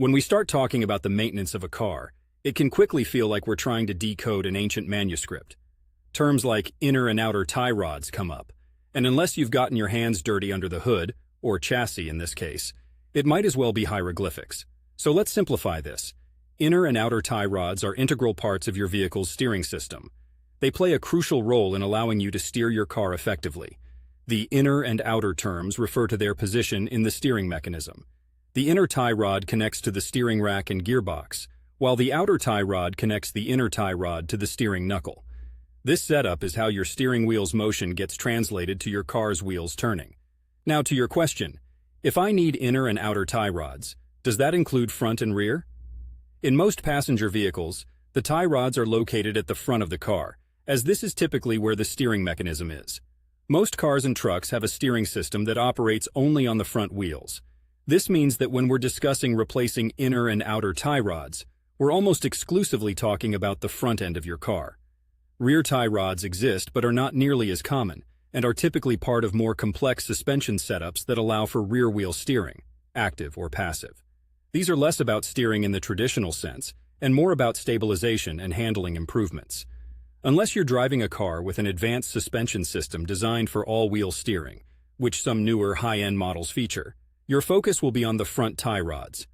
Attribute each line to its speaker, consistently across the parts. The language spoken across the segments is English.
Speaker 1: When we start talking about the maintenance of a car, it can quickly feel like we're trying to decode an ancient manuscript. Terms like inner and outer tie rods come up, and unless you've gotten your hands dirty under the hood, or chassis in this case, it might as well be hieroglyphics. So let's simplify this. Inner and outer tie rods are integral parts of your vehicle's steering system. They play a crucial role in allowing you to steer your car effectively. The inner and outer terms refer to their position in the steering mechanism. The inner tie rod connects to the steering rack and gearbox, while the outer tie rod connects the inner tie rod to the steering knuckle. This setup is how your steering wheel's motion gets translated to your car's wheels turning. Now to your question, if I need inner and outer tie rods, does that include front and rear? In most passenger vehicles, the tie rods are located at the front of the car, as this is typically where the steering mechanism is. Most cars and trucks have a steering system that operates only on the front wheels. This means that when we're discussing replacing inner and outer tie rods, we're almost exclusively talking about the front end of your car. Rear tie rods exist but are not nearly as common, and are typically part of more complex suspension setups that allow for rear-wheel steering, active or passive. These are less about steering in the traditional sense, and more about stabilization and handling improvements. Unless you're driving a car with an advanced suspension system designed for all-wheel steering, which some newer high-end models feature, your focus will be on the front tie rods.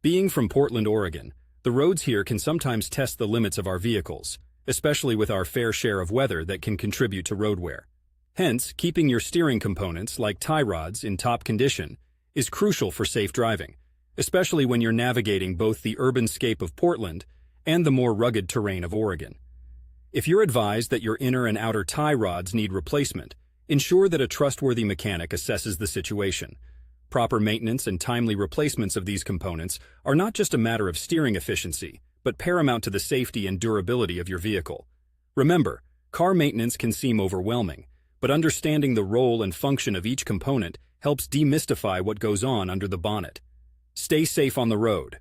Speaker 1: Being from Portland, Oregon, the roads here can sometimes test the limits of our vehicles, especially with our fair share of weather that can contribute to road wear. Hence, keeping your steering components, like tie rods, in top condition is crucial for safe driving, especially when you're navigating both the urban scape of Portland and the more rugged terrain of Oregon. If you're advised that your inner and outer tie rods need replacement, ensure that a trustworthy mechanic assesses the situation. Proper maintenance and timely replacements of these components are not just a matter of steering efficiency, but paramount to the safety and durability of your vehicle. Remember, car maintenance can seem overwhelming, but understanding the role and function of each component helps demystify what goes on under the bonnet. Stay safe on the road.